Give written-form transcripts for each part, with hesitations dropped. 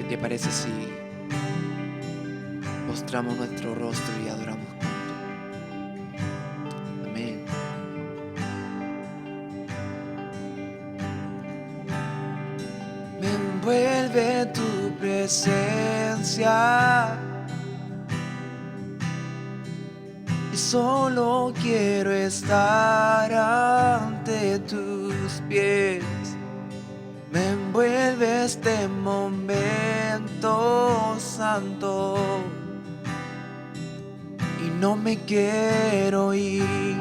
¿Qué parece si postramos nuestro rostro y adoramos juntos? Amén. Me envuelve tu presencia y solo quiero estar ante tus pies. Me envuelve este momento santo y no me quiero ir.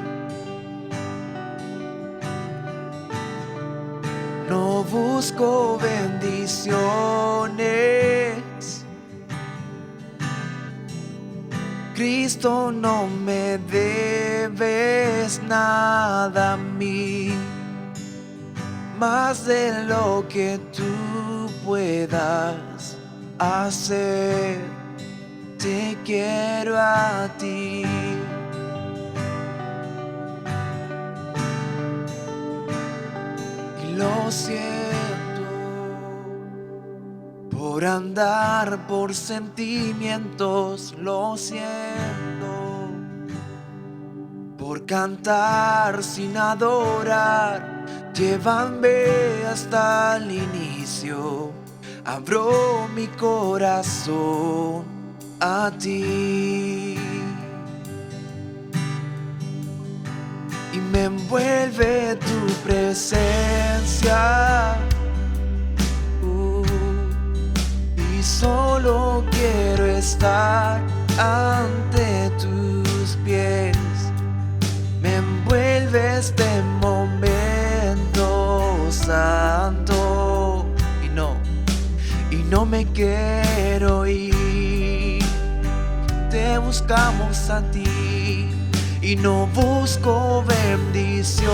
No busco bendiciones, Cristo, no me debes nada a mí, más de lo que tú puedas hacer. Te quiero a ti. Y lo siento por andar por sentimientos, lo siento por cantar sin adorar. Llévame hasta el inicio, abro mi corazón a ti. Y me envuelve tu presencia, y solo quiero estar ante tus pies. Me envuelve este momento santo y no me quiero ir. Te buscamos a ti y no busco bendiciones.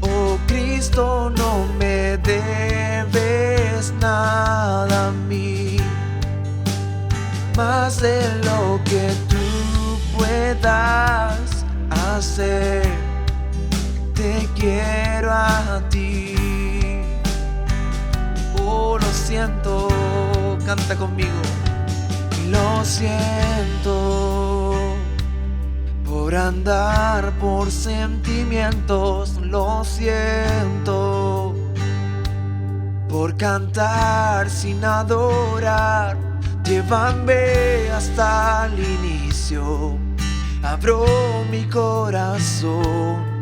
Oh Cristo, no me debes nada a mí, más de lo que tú puedas hacer. Te quiero a ti. Oh, lo siento, canta conmigo. Y lo siento por andar por sentimientos, lo siento por cantar sin adorar. Llévame hasta el inicio, abro mi corazón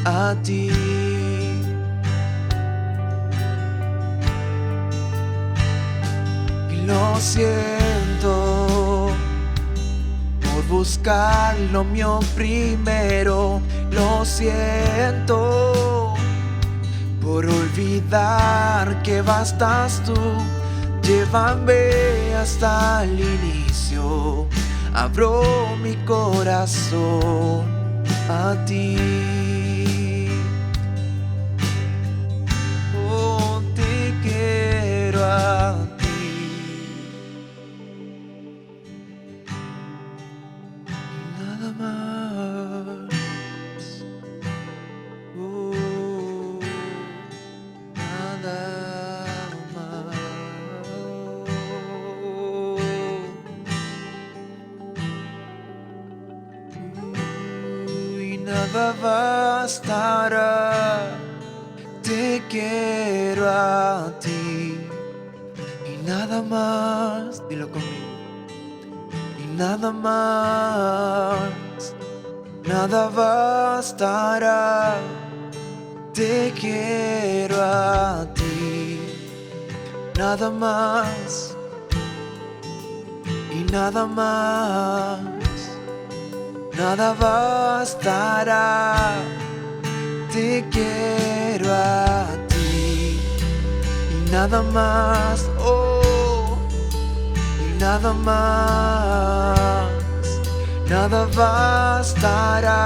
a ti. Y lo siento por buscar lo mío primero, lo siento por olvidar que bastas tú. Llévame hasta el inicio, abro mi corazón a ti. Oh, te quiero a ti. Nada más. Oh, nada más. Nada bastará, te quiero a ti. Y nada más, dilo conmigo. Y nada más, nada bastará, te quiero a ti. Nada más, y nada más, nada bastará, te quiero a ti. Y nada más, oh, y nada más, nada bastará,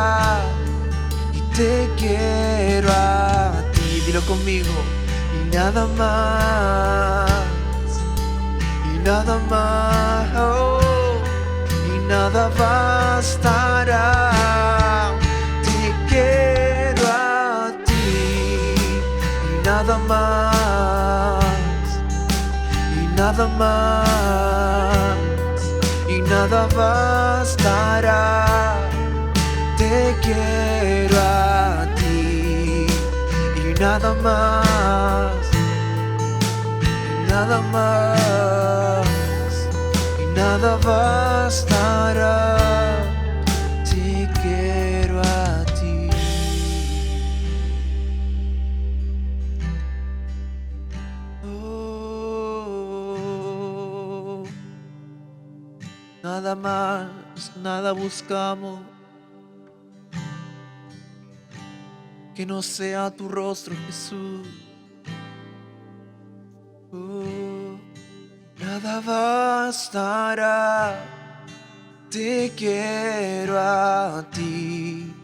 y te quiero a ti. Dilo conmigo. Y nada más, y nada más, oh, y nada bastará, te quiero a ti. Y nada nada más, y nada más, y nada bastará. Te quiero a ti, y nada más, y nada más, y nada bastará. Te quiero a ti. Oh, nada más, nada buscamos que no sea tu rostro, Jesús. Oh, nada bastará. Te quiero a ti,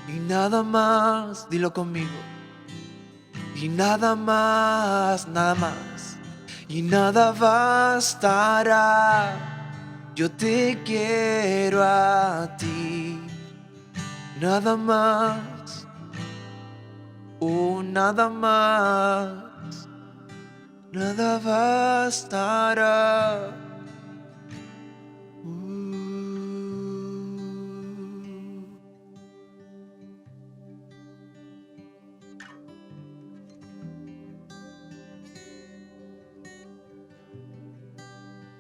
y nada más, dilo conmigo. Y nada más, y nada bastará. Yo te quiero a ti, nada más, oh, nada más, nada bastará.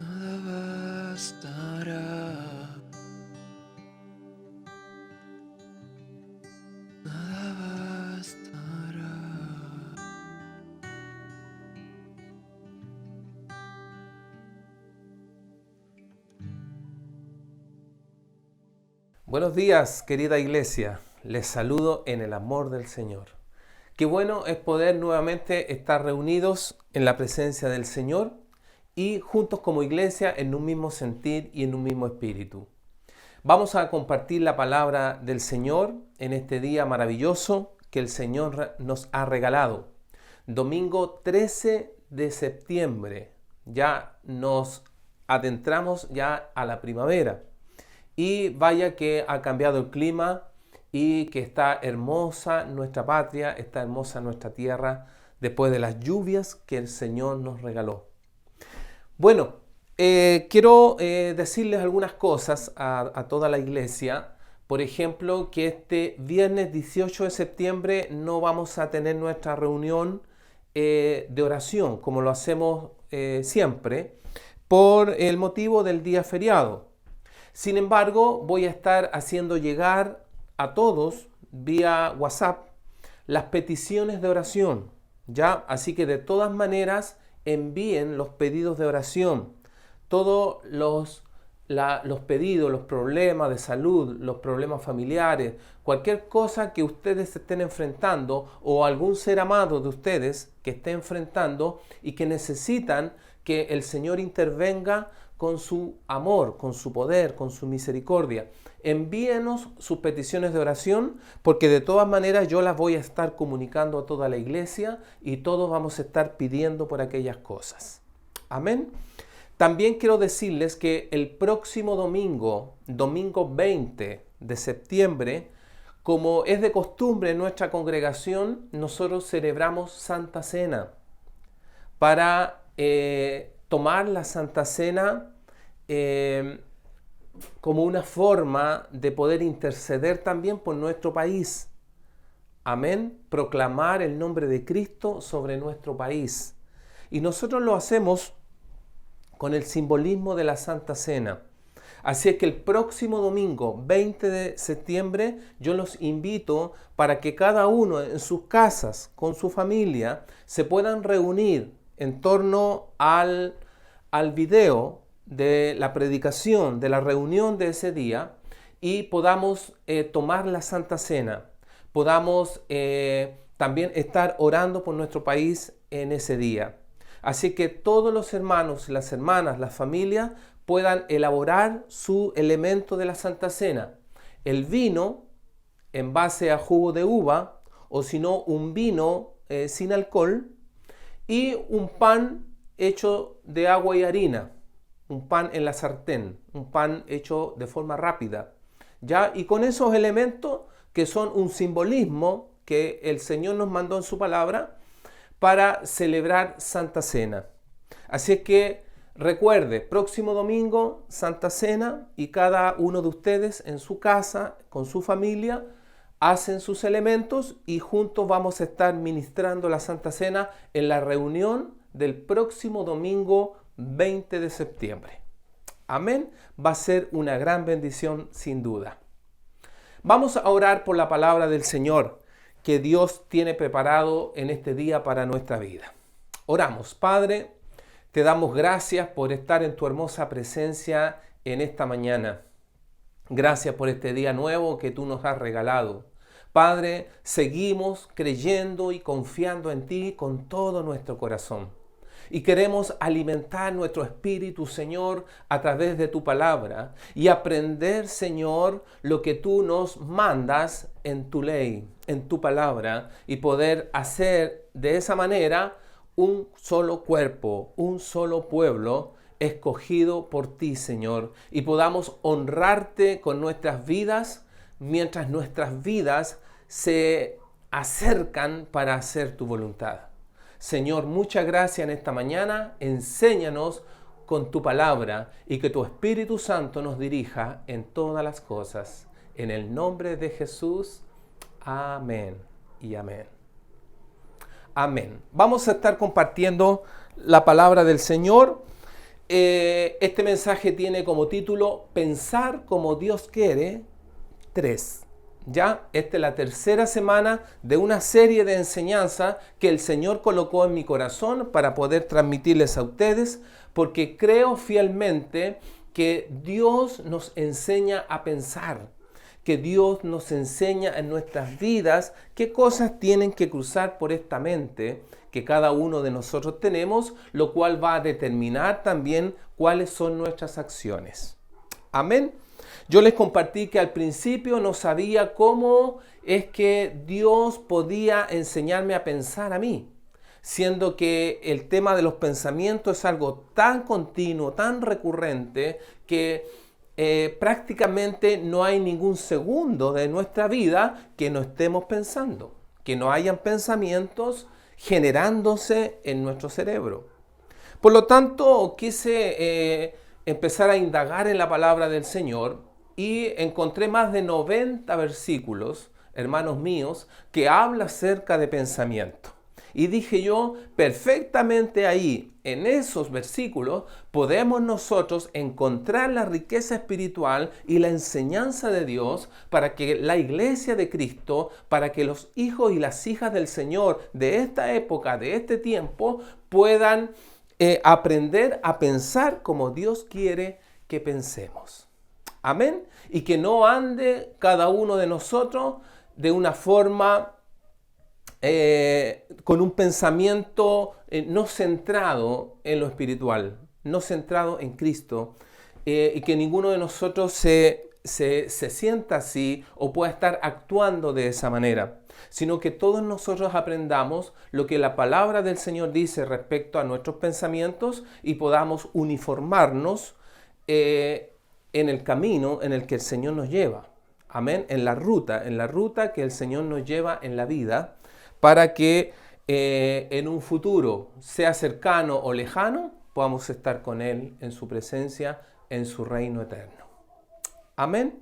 Nada bastará. Nada bastará. Buenos días, querida iglesia. Les saludo en el amor del Señor. Qué bueno es poder nuevamente estar reunidos en la presencia del Señor y juntos como iglesia en un mismo sentir y en un mismo espíritu. Vamos a compartir la palabra del Señor en este día maravilloso que el Señor nos ha regalado. Domingo 13 de septiembre. Ya nos adentramos ya a la primavera. Y vaya que ha cambiado el clima y que está hermosa nuestra patria, está hermosa nuestra tierra después de las lluvias que el Señor nos regaló. Bueno, quiero decirles algunas cosas a toda la iglesia. Por ejemplo, que este viernes 18 de septiembre no vamos a tener nuestra reunión de oración como lo hacemos siempre por el motivo del día feriado. Sin embargo, voy a estar haciendo llegar a todos vía WhatsApp las peticiones de oración, ¿ya? Así que de todas maneras envíen los pedidos de oración, todos los pedidos, los problemas de salud, los problemas familiares, cualquier cosa que ustedes estén enfrentando o algún ser amado de ustedes que esté enfrentando y que necesitan que el Señor intervenga con su amor, con su poder, con su misericordia. Envíenos sus peticiones de oración porque de todas maneras yo las voy a estar comunicando a toda la iglesia y todos vamos a estar pidiendo por aquellas cosas. Amén. También quiero decirles que el próximo domingo 20 de septiembre, como es de costumbre en nuestra congregación, nosotros celebramos Santa Cena para tomar la Santa Cena como una forma de poder interceder también por nuestro país. Amén. Proclamar el nombre de Cristo sobre nuestro país. Y nosotros lo hacemos con el simbolismo de la Santa Cena. Así es que el próximo domingo 20 de septiembre yo los invito para que cada uno en sus casas, con su familia, se puedan reunir en torno al video de la predicación, de la reunión de ese día y podamos tomar la Santa Cena. Podamos también estar orando por nuestro país en ese día. Así que todos los hermanos, las hermanas, las familias puedan elaborar su elemento de la Santa Cena. El vino en base a jugo de uva o si no un vino sin alcohol y un pan hecho de agua y harina, un pan en la sartén, un pan hecho de forma rápida, ¿ya? Y con esos elementos que son un simbolismo que el Señor nos mandó en su palabra, para celebrar Santa Cena. Así es que recuerde, próximo domingo, Santa Cena, y cada uno de ustedes en su casa, con su familia, hacen sus elementos y juntos vamos a estar ministrando la Santa Cena en la reunión del próximo domingo 20 de septiembre. Amén. Va a ser una gran bendición sin duda. Vamos a orar por la palabra del Señor que Dios tiene preparado en este día para nuestra vida. Oramos. Padre, te damos gracias por estar en tu hermosa presencia en esta mañana. Gracias por este día nuevo que tú nos has regalado. Padre, seguimos creyendo y confiando en ti con todo nuestro corazón. Y queremos alimentar nuestro espíritu, Señor, a través de tu palabra y aprender, Señor, lo que tú nos mandas en tu ley, en tu palabra, y poder hacer de esa manera un solo cuerpo, un solo pueblo escogido por ti, Señor, y podamos honrarte con nuestras vidas mientras nuestras vidas se acercan para hacer tu voluntad. Señor, muchas gracias en esta mañana. Enséñanos con tu palabra y que tu Espíritu Santo nos dirija en todas las cosas. En el nombre de Jesús, amén y amén. Amén. Vamos a estar compartiendo la palabra del Señor. Este mensaje tiene como título Pensar como Dios quiere 3. Ya, esta es la tercera semana de una serie de enseñanzas que el Señor colocó en mi corazón para poder transmitirles a ustedes, porque creo fielmente que Dios nos enseña a pensar, que Dios nos enseña en nuestras vidas qué cosas tienen que cruzar por esta mente que cada uno de nosotros tenemos, lo cual va a determinar también cuáles son nuestras acciones. Amén. Yo les compartí que al principio no sabía cómo es que Dios podía enseñarme a pensar a mí, siendo que el tema de los pensamientos es algo tan continuo, tan recurrente, que prácticamente no hay ningún segundo de nuestra vida que no estemos pensando, que no hayan pensamientos generándose en nuestro cerebro. Por lo tanto, quise empezar a indagar en la palabra del Señor y encontré más de 90 versículos, hermanos míos, que habla acerca de pensamiento. Y dije yo, perfectamente ahí, en esos versículos, podemos nosotros encontrar la riqueza espiritual y la enseñanza de Dios para que la iglesia de Cristo, para que los hijos y las hijas del Señor de esta época, de este tiempo, puedan aprender a pensar como Dios quiere que pensemos. Amén. Y que no ande cada uno de nosotros de una forma con un pensamiento no centrado en lo espiritual, no centrado en Cristo, y que ninguno de nosotros se sienta así o pueda estar actuando de esa manera, sino que todos nosotros aprendamos lo que la palabra del Señor dice respecto a nuestros pensamientos y podamos uniformarnos en el camino en el que el Señor nos lleva. Amén. En la ruta que el Señor nos lleva en la vida, para que en un futuro, sea cercano o lejano, podamos estar con Él en su presencia, en su reino eterno. Amén.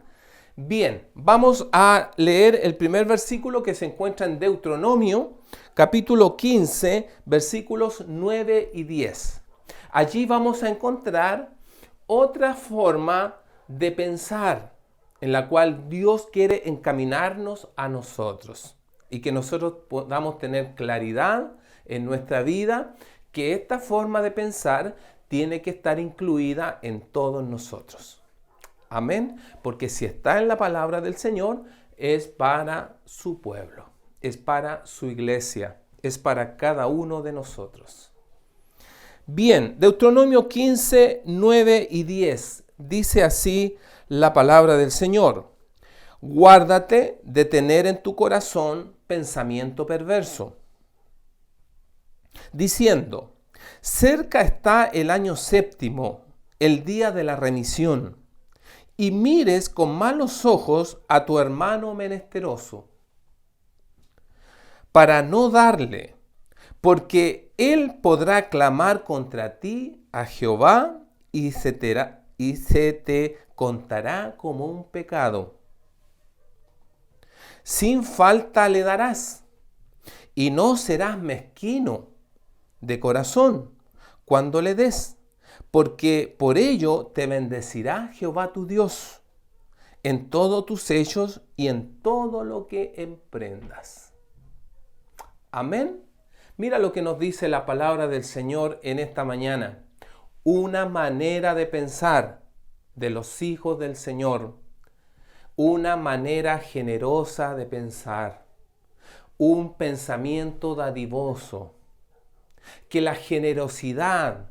Bien, vamos a leer el primer versículo que se encuentra en Deuteronomio, capítulo 15, versículos 9 y 10. Allí vamos a encontrar otra forma de pensar en la cual Dios quiere encaminarnos a nosotros y que nosotros podamos tener claridad en nuestra vida que esta forma de pensar tiene que estar incluida en todos nosotros. Amén. Porque si está en la palabra del Señor, es para su pueblo, es para su iglesia, es para cada uno de nosotros. Bien, Deuteronomio 15, 9 y 10 dice así la palabra del Señor. Guárdate de tener en tu corazón pensamiento perverso, diciendo, cerca está el año séptimo, el día de la remisión, y mires con malos ojos a tu hermano menesteroso, para no darle, porque él podrá clamar contra ti a Jehová y se te contará como un pecado. Sin falta le darás, y no serás mezquino de corazón cuando le des, porque por ello te bendecirá Jehová tu Dios en todos tus hechos y en todo lo que emprendas. Amén. Mira lo que nos dice la palabra del Señor en esta mañana. Una manera de pensar de los hijos del Señor. Una manera generosa de pensar. Un pensamiento dadivoso. Que la generosidad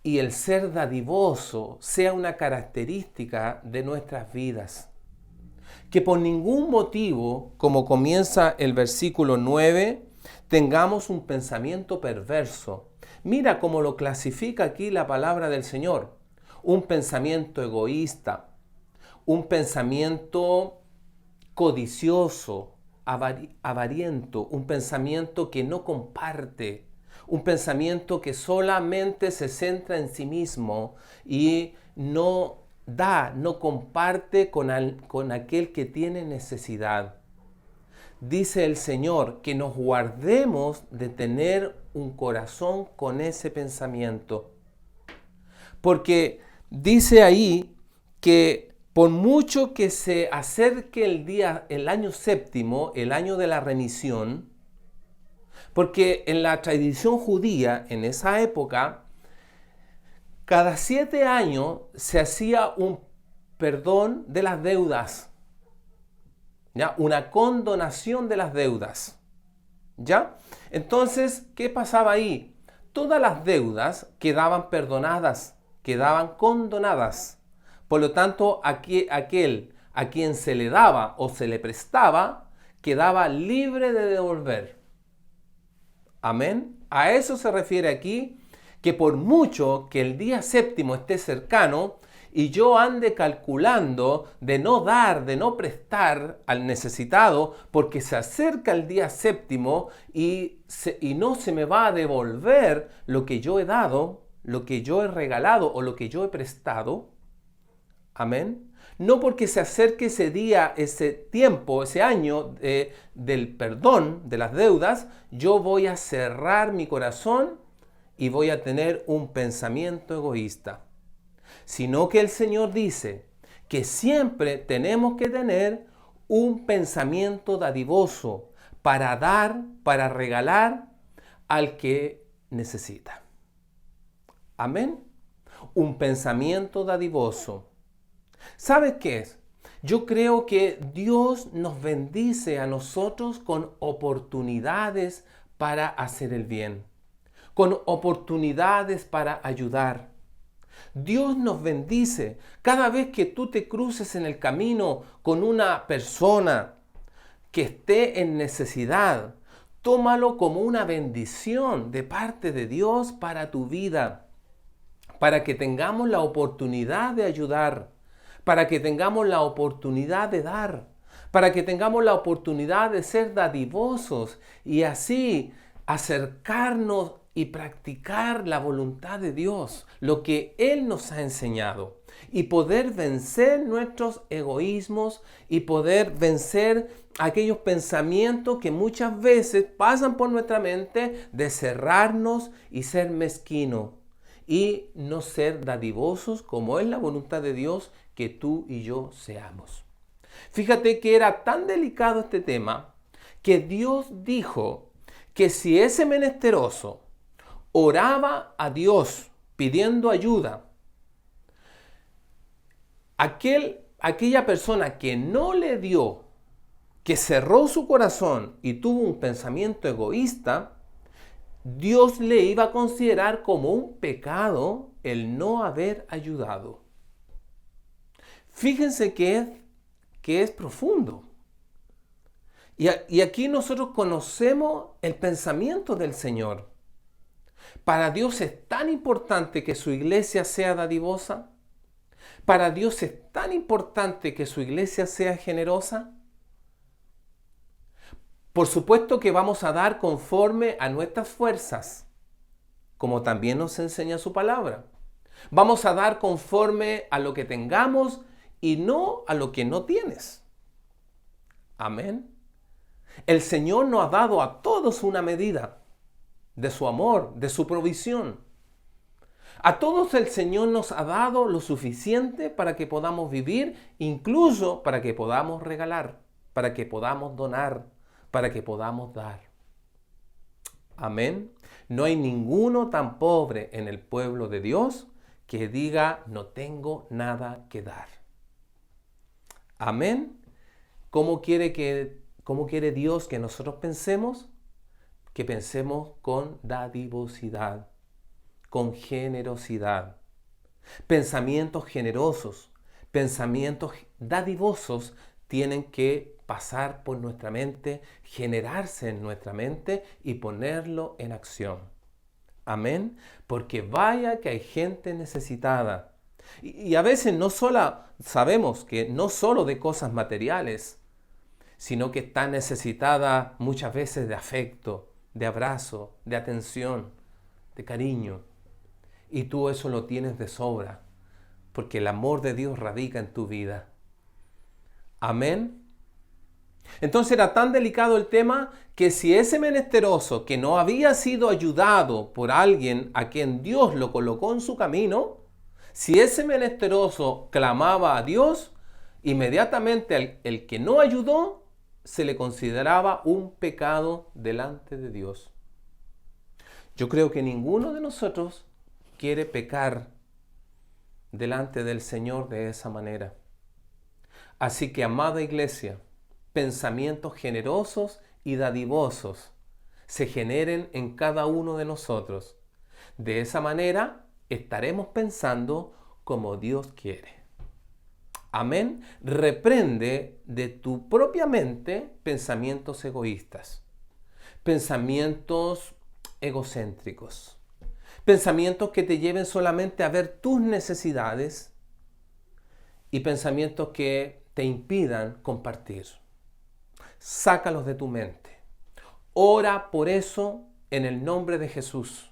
y el ser dadivoso sea una característica de nuestras vidas. Que por ningún motivo, como comienza el versículo 9, tengamos un pensamiento perverso. Mira cómo lo clasifica aquí la palabra del Señor. Un pensamiento egoísta, un pensamiento codicioso, avariento, un pensamiento que no comparte, un pensamiento que solamente se centra en sí mismo y no comparte con aquel que tiene necesidad. Dice el Señor que nos guardemos de tener un corazón con ese pensamiento. Porque dice ahí que por mucho que se acerque el año séptimo, el año de la remisión, porque en la tradición judía, en esa época, cada 7 años se hacía un perdón de las deudas. ¿Ya? Una condonación de las deudas. ¿Ya? Entonces, ¿qué pasaba ahí? Todas las deudas quedaban perdonadas, quedaban condonadas. Por lo tanto, aquel a quien se le daba o se le prestaba, quedaba libre de devolver. Amén. A eso se refiere aquí, que por mucho que el día séptimo esté cercano, y yo ande calculando de no dar, de no prestar al necesitado, porque se acerca el día séptimo y no se me va a devolver lo que yo he dado, lo que yo he regalado o lo que yo he prestado. Amén. No porque se acerque ese día, ese tiempo, ese año del perdón de las deudas, yo voy a cerrar mi corazón y voy a tener un pensamiento egoísta. Sino que el Señor dice que siempre tenemos que tener un pensamiento dadivoso para dar, para regalar al que necesita. Amén. Un pensamiento dadivoso. ¿Sabes qué es? Yo creo que Dios nos bendice a nosotros con oportunidades para hacer el bien, con oportunidades para ayudar. Dios nos bendice cada vez que tú te cruces en el camino con una persona que esté en necesidad. Tómalo como una bendición de parte de Dios para tu vida, para que tengamos la oportunidad de ayudar, para que tengamos la oportunidad de dar, para que tengamos la oportunidad de ser dadivosos y así acercarnos y practicar la voluntad de Dios, lo que Él nos ha enseñado, y poder vencer nuestros egoísmos y poder vencer aquellos pensamientos que muchas veces pasan por nuestra mente de cerrarnos y ser mezquino y no ser dadivosos como es la voluntad de Dios que tú y yo seamos. Fíjate que era tan delicado este tema que Dios dijo que si ese menesteroso oraba a Dios pidiendo ayuda, aquella persona que no le dio, que cerró su corazón y tuvo un pensamiento egoísta, Dios le iba a considerar como un pecado el no haber ayudado. Fíjense que es profundo. Y aquí nosotros conocemos el pensamiento del Señor. Para Dios es tan importante que su iglesia sea dadivosa. Para Dios es tan importante que su iglesia sea generosa. Por supuesto que vamos a dar conforme a nuestras fuerzas, como también nos enseña su palabra. Vamos a dar conforme a lo que tengamos y no a lo que no tienes. Amén. El Señor nos ha dado a todos una medida de su amor, de su provisión. A todos el Señor nos ha dado lo suficiente para que podamos vivir, incluso para que podamos regalar, para que podamos donar, para que podamos dar. Amén. No hay ninguno tan pobre en el pueblo de Dios que diga, no tengo nada que dar. Amén. ¿Cómo quiere Dios que nosotros pensemos? Que pensemos con dadivosidad, con generosidad. Pensamientos generosos, pensamientos dadivosos tienen que pasar por nuestra mente, generarse en nuestra mente y ponerlo en acción. Amén. Porque vaya que hay gente necesitada. Y a veces sabemos que no solo de cosas materiales, sino que está necesitada muchas veces de afecto, de abrazo, de atención, de cariño. Y tú eso lo tienes de sobra, porque el amor de Dios radica en tu vida. Amén. Entonces era tan delicado el tema que si ese menesteroso que no había sido ayudado por alguien a quien Dios lo colocó en su camino, si ese menesteroso clamaba a Dios, inmediatamente el que no ayudó se le consideraba un pecado delante de Dios. Yo creo que ninguno de nosotros quiere pecar delante del Señor de esa manera. Así que, amada iglesia, pensamientos generosos y dadivosos se generen en cada uno de nosotros. De esa manera estaremos pensando como Dios quiere. Amén. Reprende de tu propia mente pensamientos egoístas, pensamientos egocéntricos, pensamientos que te lleven solamente a ver tus necesidades y pensamientos que te impidan compartir. Sácalos de tu mente. Ora por eso en el nombre de Jesús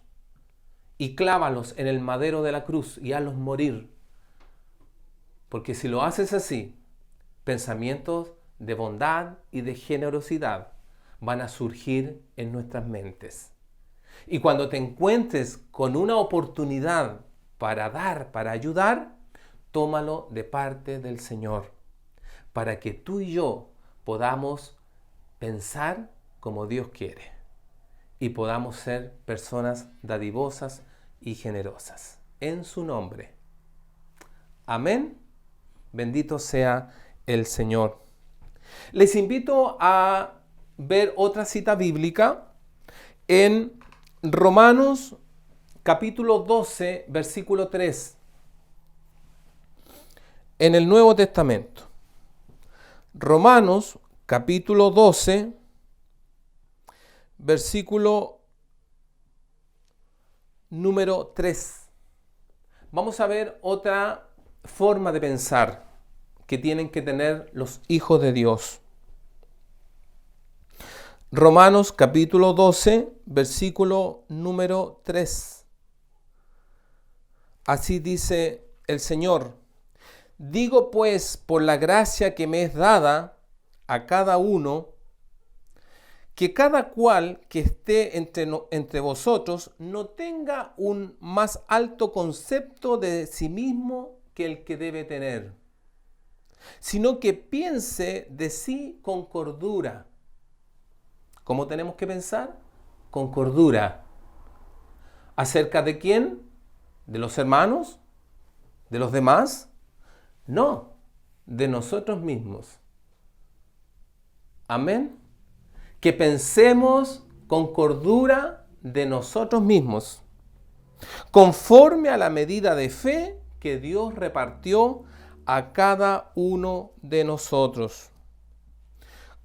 y clávalos en el madero de la cruz y hazlos morir. Porque si lo haces así, pensamientos de bondad y de generosidad van a surgir en nuestras mentes. Y cuando te encuentres con una oportunidad para dar, para ayudar, tómalo de parte del Señor, para que tú y yo podamos pensar como Dios quiere y podamos ser personas dadivosas y generosas. En su nombre. Amén. Bendito sea el Señor. Les invito a ver otra cita bíblica en Romanos capítulo 12, versículo 3. En el Nuevo Testamento. Romanos capítulo 12, versículo número 3. Vamos a ver otra forma de pensar que tienen que tener los hijos de Dios. Romanos capítulo 12, versículo número 3. Así dice el Señor: digo pues, por la gracia que me es dada a cada uno, que cada cual que esté entre vosotros no tenga un más alto concepto de sí mismo que el que debe tener, sino que piense de sí con cordura. ¿Cómo tenemos que pensar? Con cordura. ¿Acerca de quién? ¿De los hermanos? ¿De los demás? No, de nosotros mismos. Amén. Que pensemos con cordura de nosotros mismos, conforme a la medida de fe que Dios repartió a cada uno de nosotros.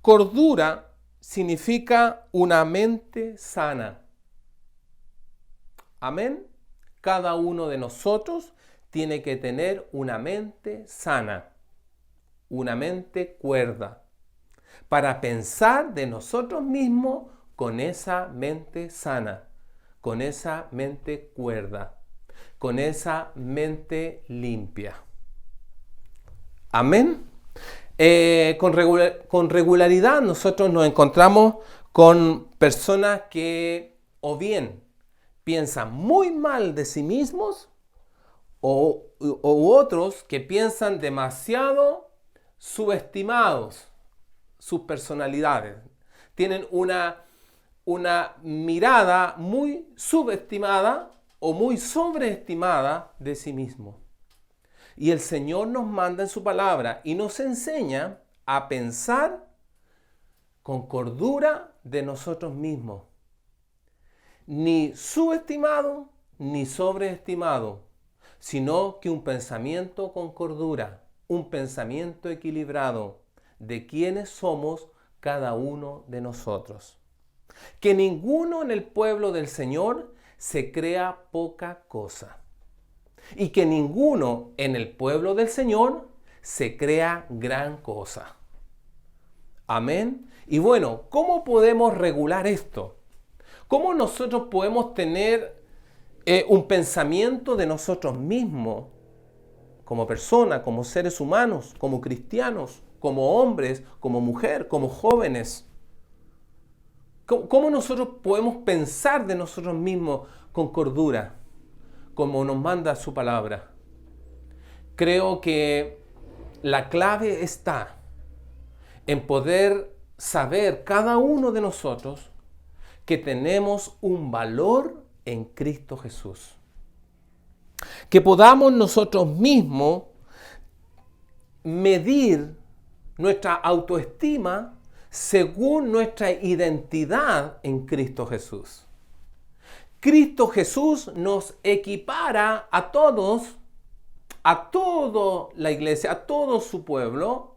Cordura significa una mente sana. Amén. Cada uno de nosotros tiene que tener una mente sana, una mente cuerda. para pensar de nosotros mismos con esa mente sana, con esa mente cuerda, con esa mente limpia. Amén. Con regularidad nosotros nos encontramos con personas que o bien piensan muy mal de sí mismos o otros que piensan demasiado subestimados sus personalidades. Tienen una mirada muy subestimada o muy sobreestimada de sí mismos. Y el Señor nos manda en su palabra y nos enseña a pensar con cordura de nosotros mismos. Ni subestimado ni sobreestimado, sino que un pensamiento con cordura, un pensamiento equilibrado de quiénes somos cada uno de nosotros. Que ninguno en el pueblo del Señor se crea poca cosa. Y que ninguno en el pueblo del Señor se crea gran cosa. Amén. Y bueno, ¿cómo podemos regular esto? ¿Cómo nosotros podemos tener un pensamiento de nosotros mismos, como personas, como seres humanos, como cristianos, como hombres, como mujeres, como jóvenes? ¿Cómo nosotros podemos pensar de nosotros mismos con cordura, como nos manda su palabra? Creo que la clave está en poder saber cada uno de nosotros que tenemos un valor en Cristo Jesús. Que podamos nosotros mismos medir nuestra autoestima según nuestra identidad en Cristo Jesús. Cristo Jesús nos equipara a todos, a toda la iglesia, a todo su pueblo,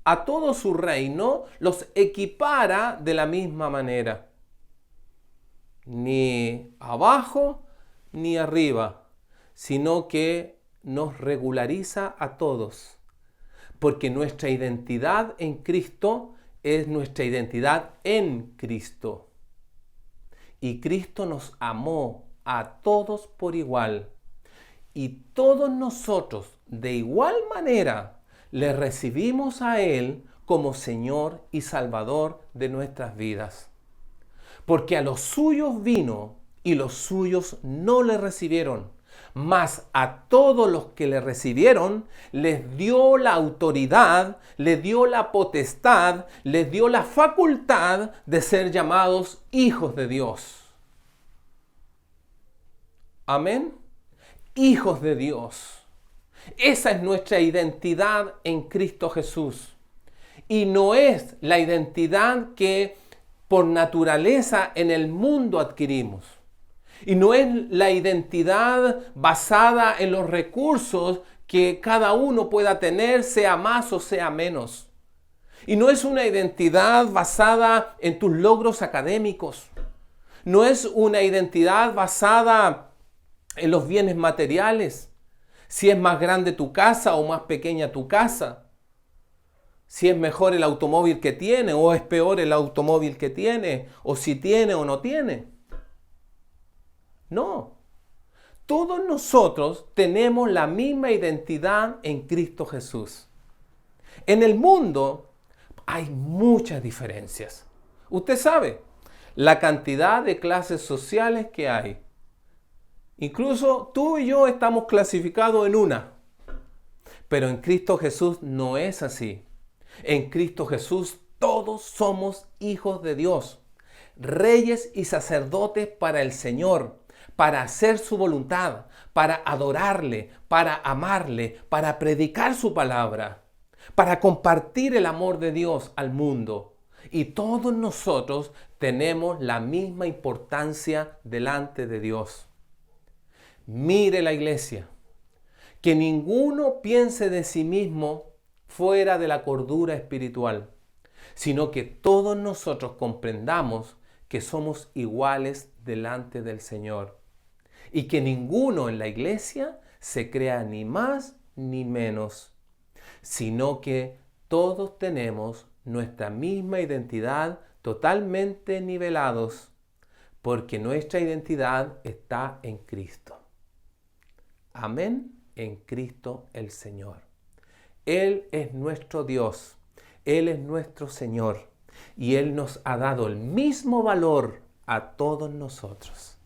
a todo su reino, los equipara de la misma manera. Ni abajo ni arriba, sino que nos regulariza a todos. Porque nuestra identidad en Cristo es nuestra identidad en Cristo. Y Cristo nos amó a todos por igual. Y todos nosotros, de igual manera, le recibimos a Él como Señor y Salvador de nuestras vidas. Porque a los suyos vino y los suyos no le recibieron. Mas a todos los que le recibieron, les dio la autoridad, les dio la potestad, les dio la facultad de ser llamados hijos de Dios. Amén. Hijos de Dios. Esa es nuestra identidad en Cristo Jesús. Y no es la identidad que por naturaleza en el mundo adquirimos. Y no es la identidad basada en los recursos que cada uno pueda tener, sea más o sea menos. Y no es una identidad basada en tus logros académicos. No es una identidad basada en los bienes materiales. Si es más grande tu casa o más pequeña tu casa. Si es mejor el automóvil que tiene o es peor el automóvil que tiene. O si tiene o no tiene. No. Todos nosotros tenemos la misma identidad en Cristo Jesús. En el mundo hay muchas diferencias. Usted sabe la cantidad de clases sociales que hay. Incluso tú y yo estamos clasificados en una. Pero en Cristo Jesús no es así. En Cristo Jesús todos somos hijos de Dios, reyes y sacerdotes para el Señor, para hacer su voluntad, para adorarle, para amarle, para predicar su palabra, para compartir el amor de Dios al mundo. Y todos nosotros tenemos la misma importancia delante de Dios. Mire la iglesia, que ninguno piense de sí mismo fuera de la cordura espiritual, sino que todos nosotros comprendamos que somos iguales delante del Señor y que ninguno en la iglesia se crea ni más ni menos, sino que todos tenemos nuestra misma identidad totalmente nivelados, porque nuestra identidad está en Cristo. Amén, en Cristo el Señor. Él es nuestro Dios, Él es nuestro Señor y Él nos ha dado el mismo valor a todos nosotros.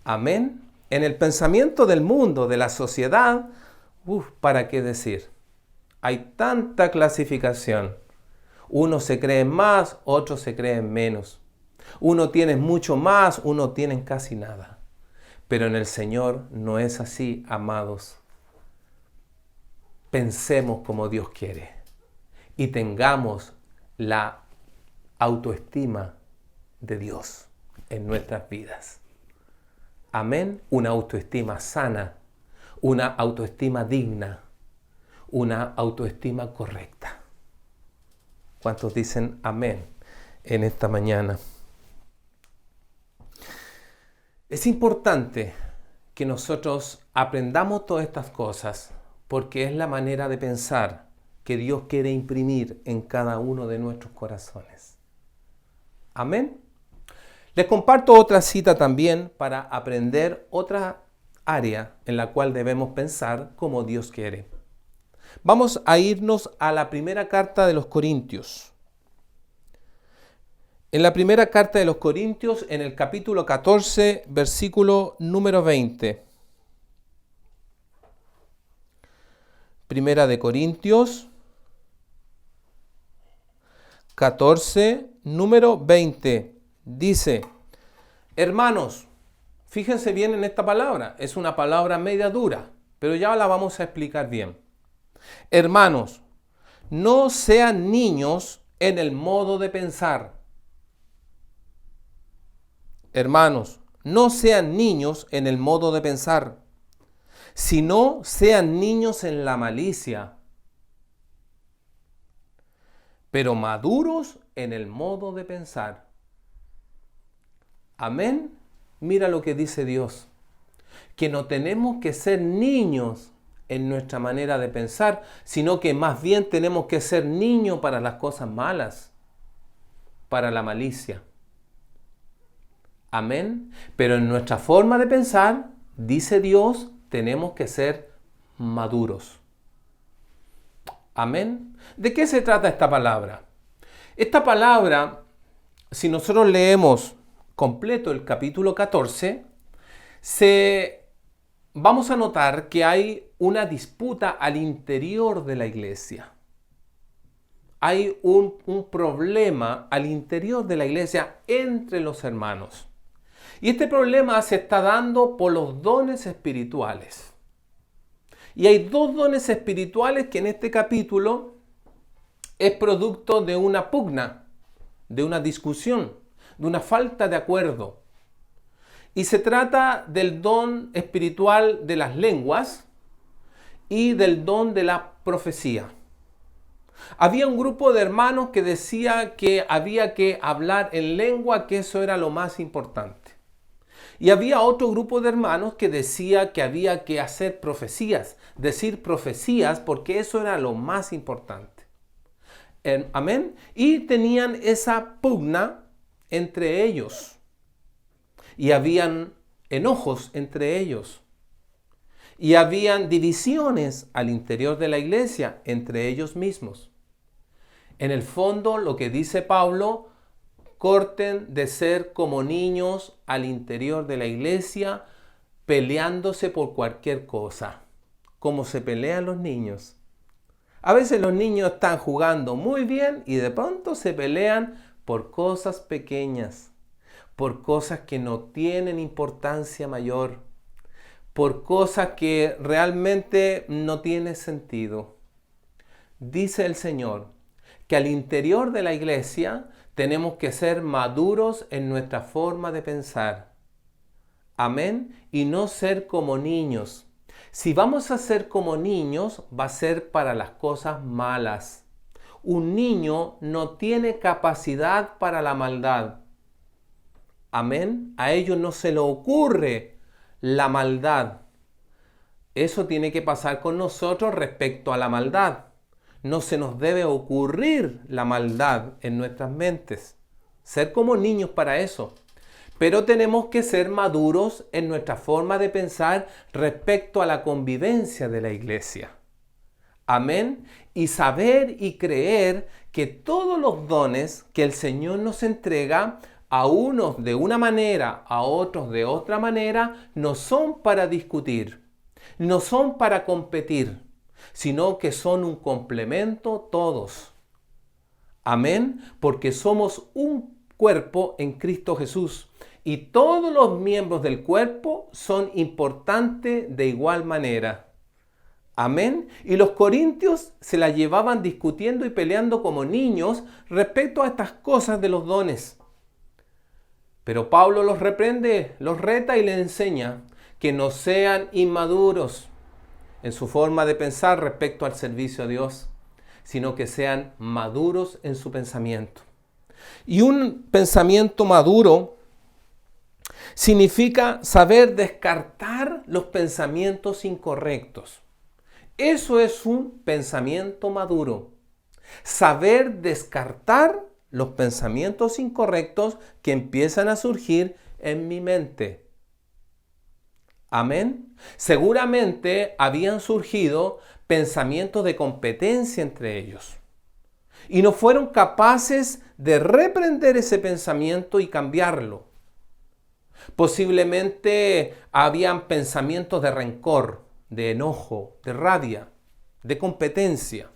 Amén. En el pensamiento del mundo, de la sociedad, ¿para qué decir? Hay tanta clasificación. Unos se creen más, otros se creen menos. Uno tiene mucho más, uno tiene casi nada. Pero en el Señor no es así, amados. Pensemos como Dios quiere y tengamos la autoestima de Dios en nuestras vidas. Amén. Una autoestima sana, una autoestima digna, una autoestima correcta. ¿Cuántos dicen amén en esta mañana? Es importante que nosotros aprendamos todas estas cosas porque es la manera de pensar que Dios quiere imprimir en cada uno de nuestros corazones. Amén. Les comparto otra cita también para aprender otra área en la cual debemos pensar como Dios quiere. Vamos a irnos a la primera carta de los Corintios. En la primera carta de los Corintios, en el capítulo 14, versículo número 20. Primera de Corintios 14, número 20. Dice, hermanos, fíjense bien en esta palabra. Es una palabra media dura, pero ya la vamos a explicar bien. Hermanos, no sean niños en el modo de pensar. Hermanos, no sean niños en el modo de pensar, sino sean niños en la malicia, pero maduros en el modo de pensar. Amén. Mira lo que dice Dios, que no tenemos que ser niños en nuestra manera de pensar, sino que más bien tenemos que ser niños para las cosas malas, para la malicia. Amén. Pero en nuestra forma de pensar, dice Dios, tenemos que ser maduros. Amén. ¿De qué se trata esta palabra? Esta palabra, si nosotros leemos completo el capítulo 14, vamos a notar que hay una disputa al interior de la iglesia. Hay un problema al interior de la iglesia entre los hermanos. Y este problema se está dando por los dones espirituales. Y hay dos dones espirituales que en este capítulo es producto de una pugna, de una discusión, de una falta de acuerdo. Y se trata del don espiritual de las lenguas y del don de la profecía. Había un grupo de hermanos que decía que había que hablar en lengua, que eso era lo más importante. Y había otro grupo de hermanos que decía que había que hacer profecías, decir profecías, porque eso era lo más importante. Amén. Y tenían esa pugna entre ellos. Y habían enojos entre ellos. Y habían divisiones al interior de la iglesia entre ellos mismos. En el fondo, lo que dice Pablo, corten de ser como niños al interior de la iglesia, peleándose por cualquier cosa, como se pelean los niños. A veces los niños están jugando muy bien y de pronto se pelean por cosas pequeñas, por cosas que no tienen importancia mayor, por cosas que realmente no tienen sentido. Dice el Señor que al interior de la iglesia tenemos que ser maduros en nuestra forma de pensar. Amén. Y no ser como niños. Si vamos a ser como niños, va a ser para las cosas malas. Un niño no tiene capacidad para la maldad. Amén. A ellos no se le ocurre la maldad. Eso tiene que pasar con nosotros respecto a la maldad. no se nos debe ocurrir la maldad en nuestras mentes. Ser como niños para eso. Pero tenemos que ser maduros en nuestra forma de pensar respecto a la convivencia de la iglesia. Amén. Y saber y creer que todos los dones que el Señor nos entrega, a unos de una manera, a otros de otra manera, no son para discutir, no son para competir, sino que son un complemento todos. Amén. Porque somos un cuerpo en Cristo Jesús. Y todos los miembros del cuerpo son importantes de igual manera. Amén. Y los corintios se la llevaban discutiendo y peleando como niños respecto a estas cosas de los dones. Pero Pablo los reprende, los reta y les enseña que no sean inmaduros en su forma de pensar respecto al servicio a Dios, sino que sean maduros en su pensamiento. Y un pensamiento maduro significa saber descartar los pensamientos incorrectos. Eso es un pensamiento maduro. Saber descartar los pensamientos incorrectos que empiezan a surgir en mi mente. Amén. Seguramente habían surgido pensamientos de competencia entre ellos. Y no fueron capaces de reprender ese pensamiento y cambiarlo. Posiblemente habían pensamientos de rencor, de enojo, de rabia, de competencia.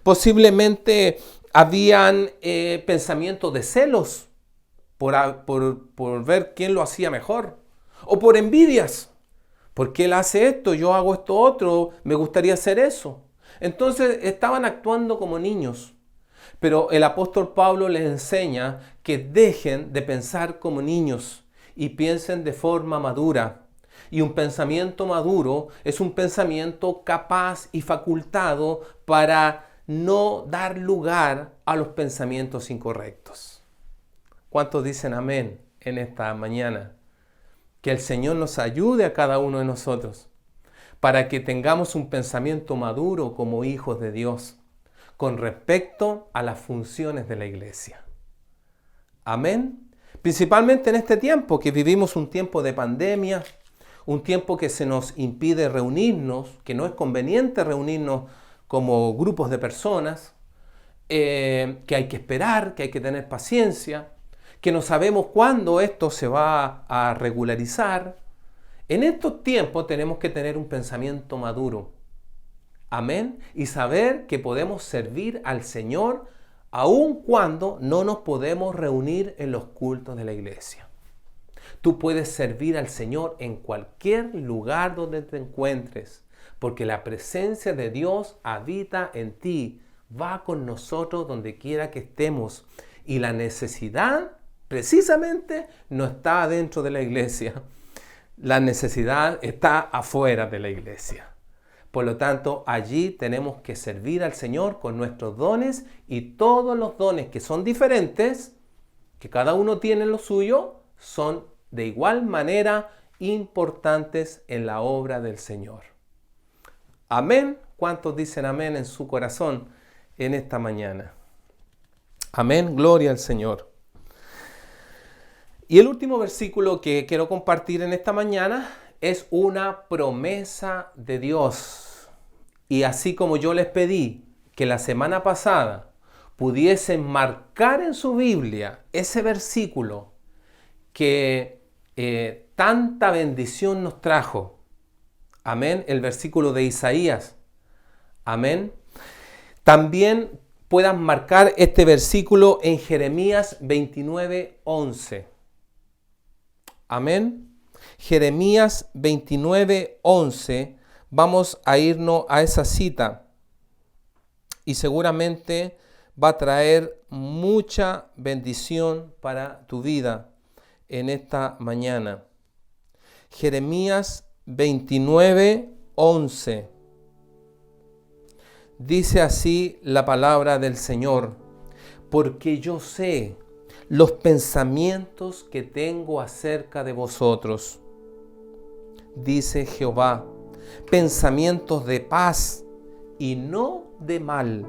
Posiblemente habían pensamientos de celos por ver quién lo hacía mejor. O por envidias. ¿Por qué él hace esto? Yo hago esto otro. Me gustaría hacer eso. Entonces estaban actuando como niños. Pero el apóstol Pablo les enseña que dejen de pensar como niños y piensen de forma madura. Y un pensamiento maduro es un pensamiento capaz y facultado para no dar lugar a los pensamientos incorrectos. ¿Cuántos dicen amén en esta mañana? Que el Señor nos ayude a cada uno de nosotros para que tengamos un pensamiento maduro como hijos de Dios con respecto a las funciones de la iglesia. Amén. Principalmente en este tiempo que vivimos un tiempo de pandemia, un tiempo que se nos impide reunirnos, que no es conveniente reunirnos como grupos de personas, que hay que esperar, que hay que tener paciencia, que no sabemos cuándo esto se va a regularizar. En estos tiempos tenemos que tener un pensamiento maduro. Amén. Y saber que podemos servir al Señor aun cuando no nos podemos reunir en los cultos de la iglesia. Tú puedes servir al Señor en cualquier lugar donde te encuentres, porque la presencia de Dios habita en ti, va con nosotros donde quiera que estemos. Y la necesidad, precisamente, no está dentro de la iglesia. La necesidad está afuera de la iglesia. Por lo tanto, allí tenemos que servir al Señor con nuestros dones y todos los dones que son diferentes, que cada uno tiene lo suyo, son de igual manera importantes en la obra del Señor. Amén. ¿Cuántos dicen amén en su corazón en esta mañana? Amén. Gloria al Señor. Y el último versículo que quiero compartir en esta mañana es una promesa de Dios. Y así como yo les pedí que la semana pasada pudiesen marcar en su Biblia ese versículo que tanta bendición nos trajo. Amén. El versículo de Isaías. Amén. También puedan marcar este versículo en Jeremías 29:11. Amén. Jeremías 29:11. Vamos a irnos a esa cita y seguramente va a traer mucha bendición para tu vida en esta mañana. Jeremías 29:11. Dice así la palabra del Señor: porque yo sé los pensamientos que tengo acerca de vosotros, dice Jehová, pensamientos de paz y no de mal,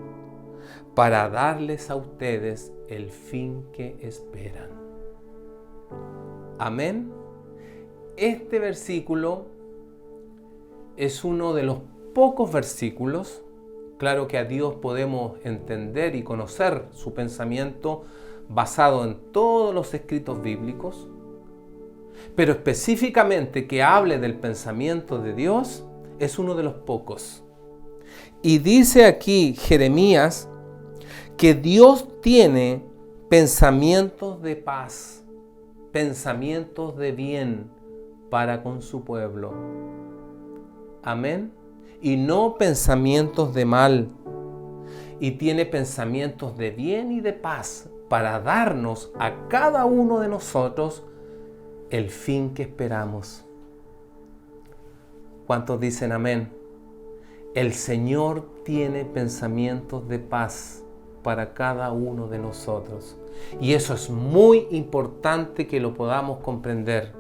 para darles a ustedes el fin que esperan. Amén. Este versículo es uno de los pocos versículos. Claro que a Dios podemos entender y conocer su pensamiento basado en todos los escritos bíblicos, pero específicamente que hable del pensamiento de Dios es uno de los pocos. Y dice aquí Jeremías que Dios tiene pensamientos de paz, pensamientos de bien para con su pueblo. Amén. Y no pensamientos de mal. Y tiene pensamientos de bien y de paz para darnos a cada uno de nosotros el fin que esperamos. ¿Cuántos dicen amén? El Señor tiene pensamientos de paz para cada uno de nosotros. Y eso es muy importante que lo podamos comprender.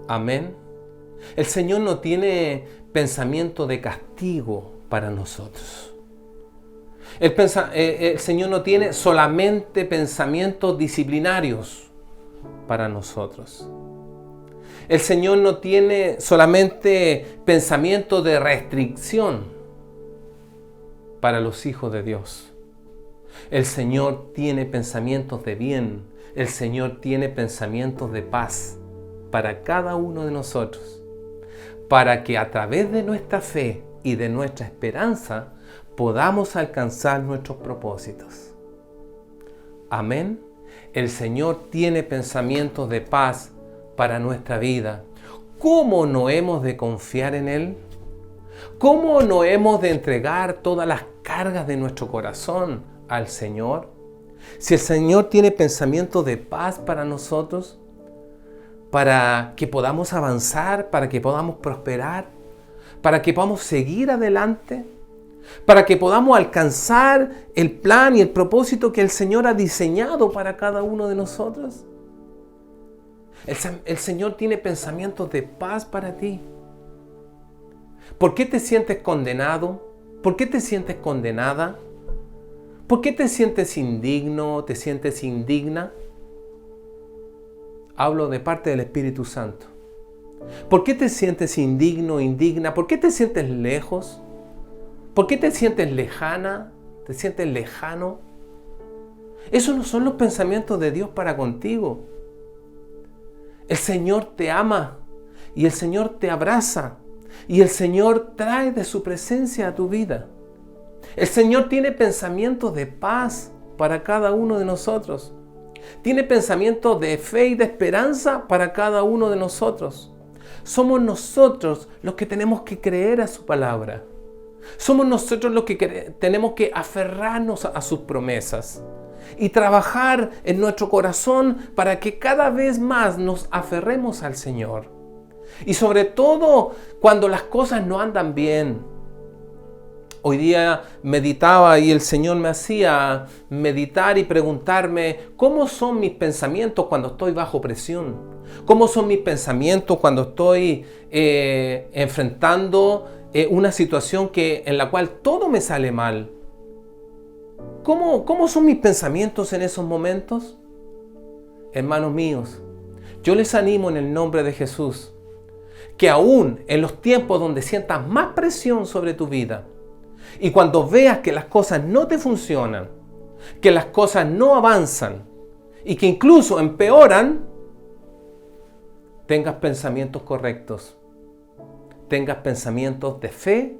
Amén. El Señor no tiene pensamiento de castigo para nosotros. El Señor no tiene solamente pensamientos disciplinarios para nosotros. El Señor no tiene solamente pensamiento de restricción para los hijos de Dios. El Señor tiene pensamientos de bien. El Señor tiene pensamientos de paz para cada uno de nosotros, para que a través de nuestra fe y de nuestra esperanza podamos alcanzar nuestros propósitos. Amén. El Señor tiene pensamientos de paz para nuestra vida. ¿Cómo no hemos de confiar en Él? ¿Cómo no hemos de entregar todas las cargas de nuestro corazón al Señor? Si el Señor tiene pensamientos de paz para nosotros, para que podamos avanzar, para que podamos prosperar, para que podamos seguir adelante, para que podamos alcanzar el plan y el propósito que el Señor ha diseñado para cada uno de nosotros. El Señor tiene pensamientos de paz para ti. ¿Por qué te sientes condenado? ¿Por qué te sientes condenada? ¿Por qué te sientes indigno? ¿Te sientes indigna? Hablo de parte del Espíritu Santo. ¿Por qué te sientes indigno, indigna? ¿Por qué te sientes lejos? ¿Por qué te sientes lejana? ¿Te sientes lejano? Esos no son los pensamientos de Dios para contigo. El Señor te ama y el Señor te abraza y el Señor trae de su presencia a tu vida. El Señor tiene pensamientos de paz para cada uno de nosotros. Tiene pensamientos de fe y de esperanza para cada uno de nosotros. Somos nosotros los que tenemos que creer a su palabra. Somos nosotros los que tenemos que aferrarnos a sus promesas y trabajar en nuestro corazón para que cada vez más nos aferremos al Señor. Y sobre todo cuando las cosas no andan bien. Hoy día meditaba y el Señor me hacía meditar y preguntarme cómo son mis pensamientos cuando estoy bajo presión. Cómo son mis pensamientos cuando estoy enfrentando una situación en la cual todo me sale mal. ¿Cómo son mis pensamientos en esos momentos? Hermanos míos, yo les animo en el nombre de Jesús que aún en los tiempos donde sientas más presión sobre tu vida y cuando veas que las cosas no te funcionan, que las cosas no avanzan y que incluso empeoran, tengas pensamientos correctos, tengas pensamientos de fe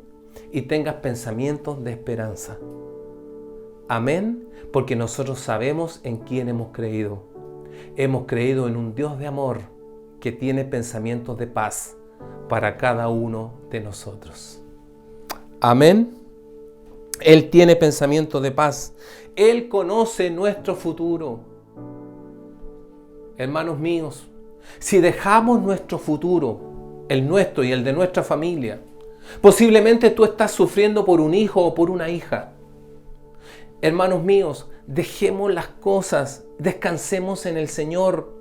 y tengas pensamientos de esperanza. Amén, porque nosotros sabemos en quién hemos creído. Hemos creído en un Dios de amor que tiene pensamientos de paz para cada uno de nosotros. Amén. Él tiene pensamientos de paz. Él conoce nuestro futuro. Hermanos míos, si dejamos nuestro futuro, el nuestro y el de nuestra familia, posiblemente tú estás sufriendo por un hijo o por una hija. Hermanos míos, dejemos las cosas, descansemos en el Señor,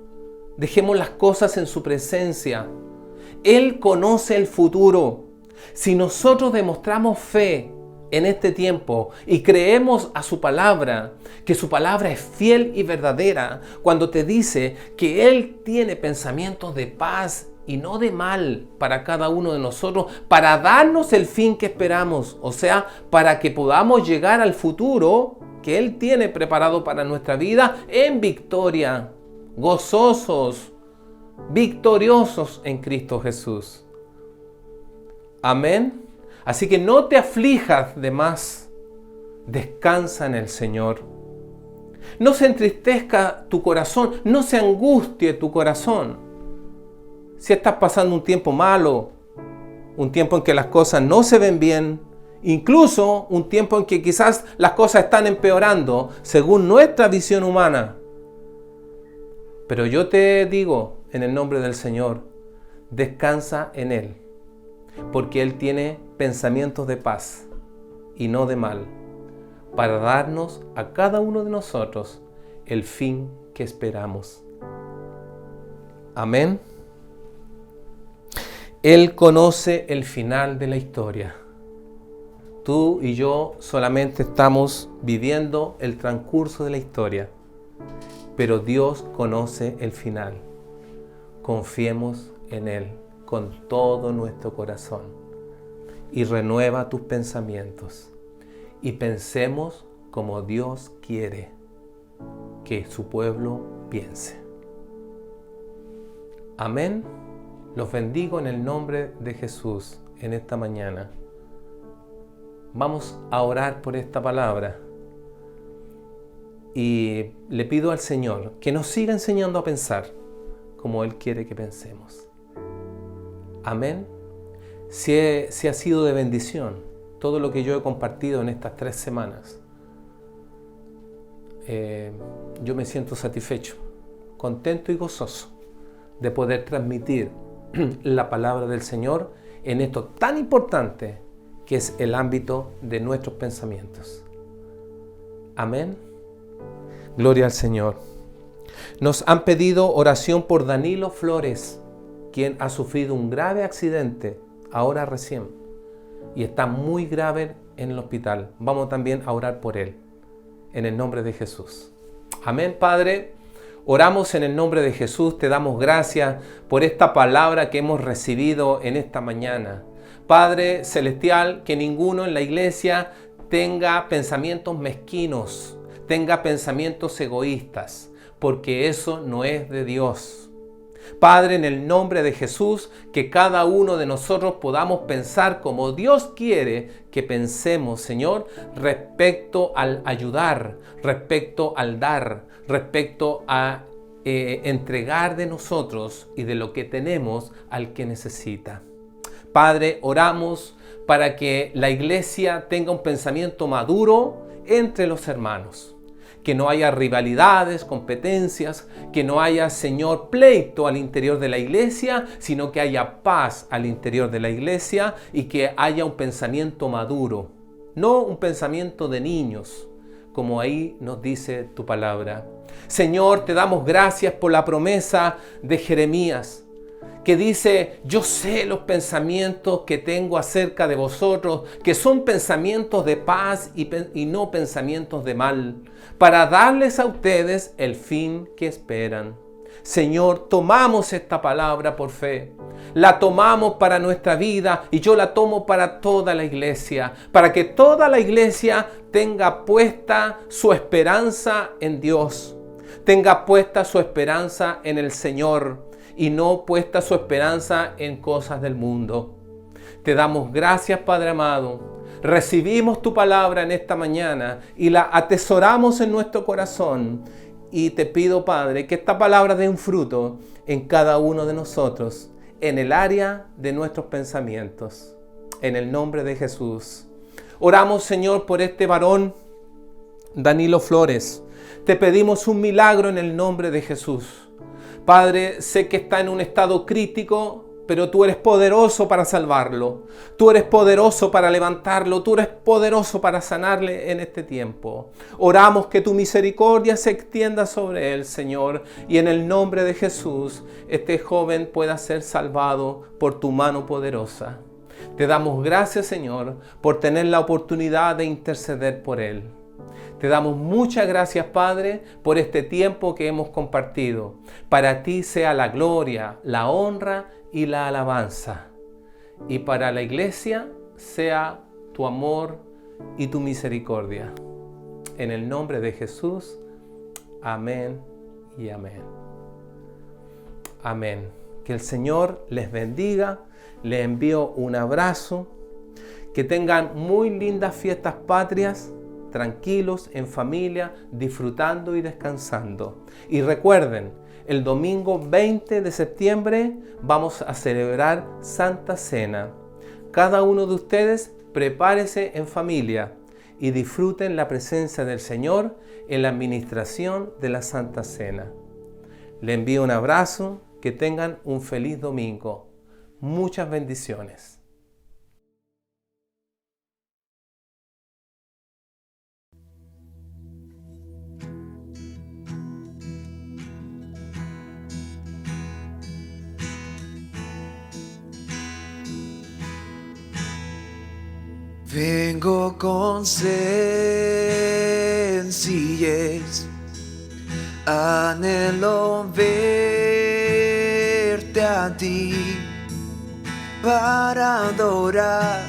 dejemos las cosas en su presencia. Él conoce el futuro. Si nosotros demostramos fe en este tiempo y creemos a su palabra, que su palabra es fiel y verdadera, cuando te dice que Él tiene pensamientos de paz y no de mal para cada uno de nosotros, para darnos el fin que esperamos, o sea, para que podamos llegar al futuro que Él tiene preparado para nuestra vida en victoria, gozosos, victoriosos en Cristo Jesús. Amén. Así que no te aflijas de más, descansa en el Señor. No se entristezca tu corazón, no se angustie tu corazón. Si estás pasando un tiempo malo, un tiempo en que las cosas no se ven bien, incluso un tiempo en que quizás las cosas están empeorando según nuestra visión humana. Pero yo te digo, en el nombre del Señor, descansa en Él, porque Él tiene pensamientos de paz y no de mal, para darnos a cada uno de nosotros el fin que esperamos. Amén. Él conoce el final de la historia. Tú y yo solamente estamos viviendo el transcurso de la historia, pero Dios conoce el final. Confiemos en Él con todo nuestro corazón y renueva tus pensamientos y pensemos como Dios quiere que su pueblo piense. Amén. Los bendigo en el nombre de Jesús en esta mañana. Vamos a orar por esta palabra y le pido al Señor que nos siga enseñando a pensar como Él quiere que pensemos. Amén. Si ha sido de bendición todo lo que yo he compartido en estas 3 semanas, yo me siento satisfecho, contento y gozoso de poder transmitir la palabra del Señor en esto tan importante que es el ámbito de nuestros pensamientos. Amén. Gloria al Señor. Nos han pedido oración por Danilo Flores, quien ha sufrido un grave accidente ahora recién y está muy grave en el hospital. Vamos también a orar por él en el nombre de Jesús. Amén, Padre. Oramos en el nombre de Jesús, te damos gracias por esta palabra que hemos recibido en esta mañana. Padre Celestial, que ninguno en la iglesia tenga pensamientos mezquinos, tenga pensamientos egoístas, porque eso no es de Dios. Padre, en el nombre de Jesús, que cada uno de nosotros podamos pensar como Dios quiere que pensemos, Señor, respecto al ayudar, respecto al dar, respecto a entregar de nosotros y de lo que tenemos al que necesita. Padre, oramos para que la iglesia tenga un pensamiento maduro entre los hermanos. Que no haya rivalidades, competencias, que no haya, Señor, pleito al interior de la iglesia, sino que haya paz al interior de la iglesia y que haya un pensamiento maduro, no un pensamiento de niños, como ahí nos dice tu palabra. Señor, te damos gracias por la promesa de Jeremías, que dice, yo sé los pensamientos que tengo acerca de vosotros, que son pensamientos de paz y no pensamientos de mal, para darles a ustedes el fin que esperan. Señor, tomamos esta palabra por fe, la tomamos para nuestra vida y yo la tomo para toda la iglesia, para que toda la iglesia tenga puesta su esperanza en Dios, tenga puesta su esperanza en el Señor y no puesta su esperanza en cosas del mundo. Te damos gracias, Padre amado. Recibimos tu palabra en esta mañana y la atesoramos en nuestro corazón. Y te pido, Padre, que esta palabra dé un fruto en cada uno de nosotros, en el área de nuestros pensamientos. En el nombre de Jesús. Oramos, Señor, por este varón, Danilo Flores. Te pedimos un milagro en el nombre de Jesús. Padre, sé que está en un estado crítico, pero tú eres poderoso para salvarlo. Tú eres poderoso para levantarlo. Tú eres poderoso para sanarle en este tiempo. Oramos que tu misericordia se extienda sobre él, Señor. Y en el nombre de Jesús, este joven pueda ser salvado por tu mano poderosa. Te damos gracias, Señor, por tener la oportunidad de interceder por él. Te damos muchas gracias, Padre, por este tiempo que hemos compartido. Para ti sea la gloria, la honra y la alabanza. Y para la iglesia sea tu amor y tu misericordia. En el nombre de Jesús, amén y amén. Amén. Que el Señor les bendiga. Les envío un abrazo. Que tengan muy lindas fiestas patrias, tranquilos, en familia, disfrutando y descansando. Y recuerden, el domingo 20 de septiembre vamos a celebrar Santa Cena. Cada uno de ustedes prepárese en familia y disfruten la presencia del Señor en la administración de la Santa Cena. Les envío un abrazo. Que tengan un feliz domingo. Muchas bendiciones. Vengo con sencillez, anhelo verte a ti, para adorar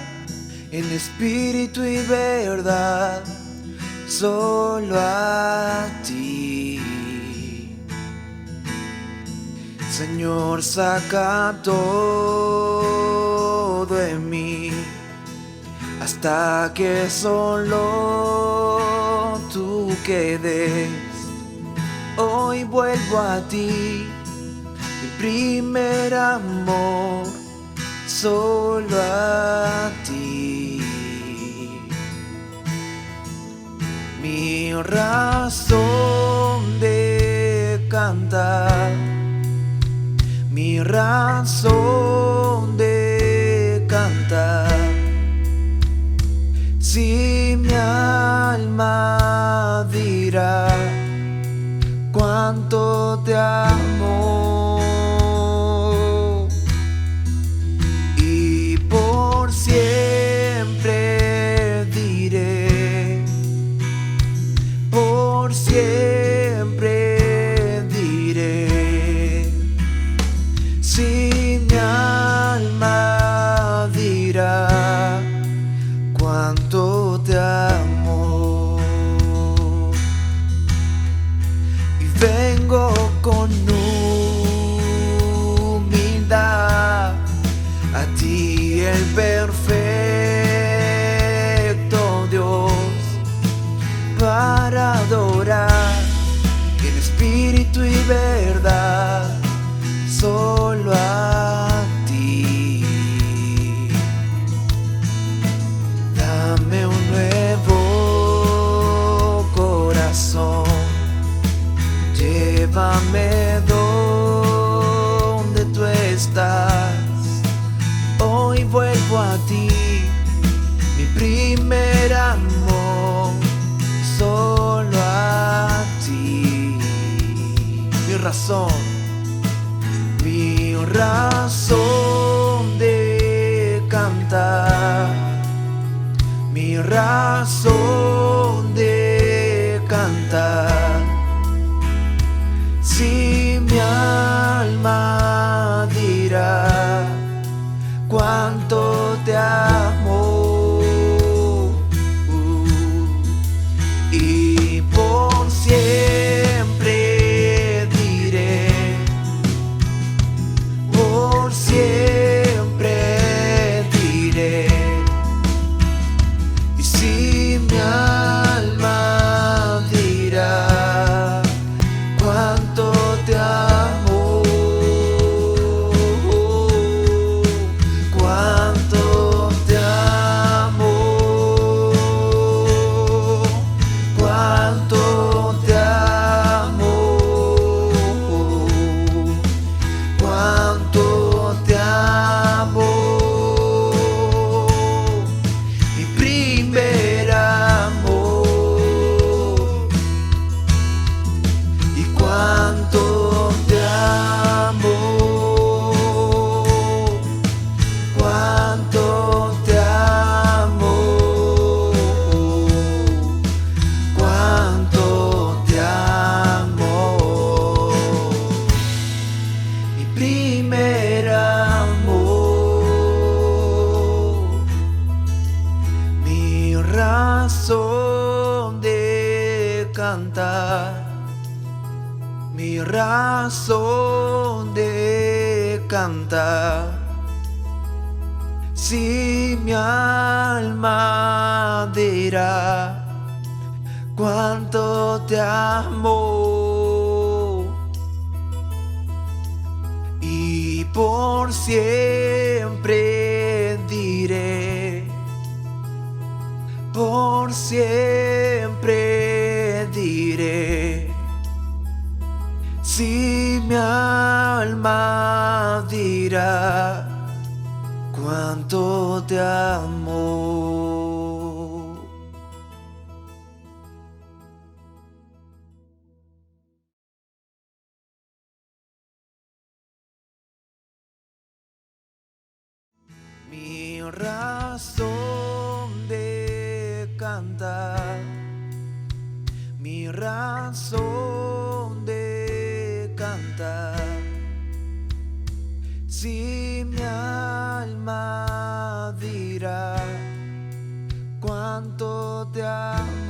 en espíritu y verdad, solo a ti. Señor, saca todo en mí, hasta que solo tú quedes. Hoy vuelvo a ti, mi primer amor, solo a ti. Mi razón de cantar, mi razón de cantar. Si mi alma dirá cuánto te amo, y por siempre diré, por siempre diré. Si mi alma dirá cuánto te amo, y vengo con humildad a ti, el perfecto Dios, para adorar en espíritu y verdad, solo a ti. Dame un nuevo corazón, llévame donde tú estás. Hoy vuelvo a ti, mi primer amor, solo a ti. Mi razón de cantar, mi razón de cantar. Si mi alma dirá cuánto te amo, y por siempre diré, por siempre diré. Y si mi alma dirá cuánto te amo, cuánto razón de cantar. Si mi alma dirá cuánto te amo, y por siempre diré, por siempre diré. Si mi alma dirá cuánto te amo. Mi razón de cantar, mi razón de cantar. Si mi alma dirá cuánto te amo,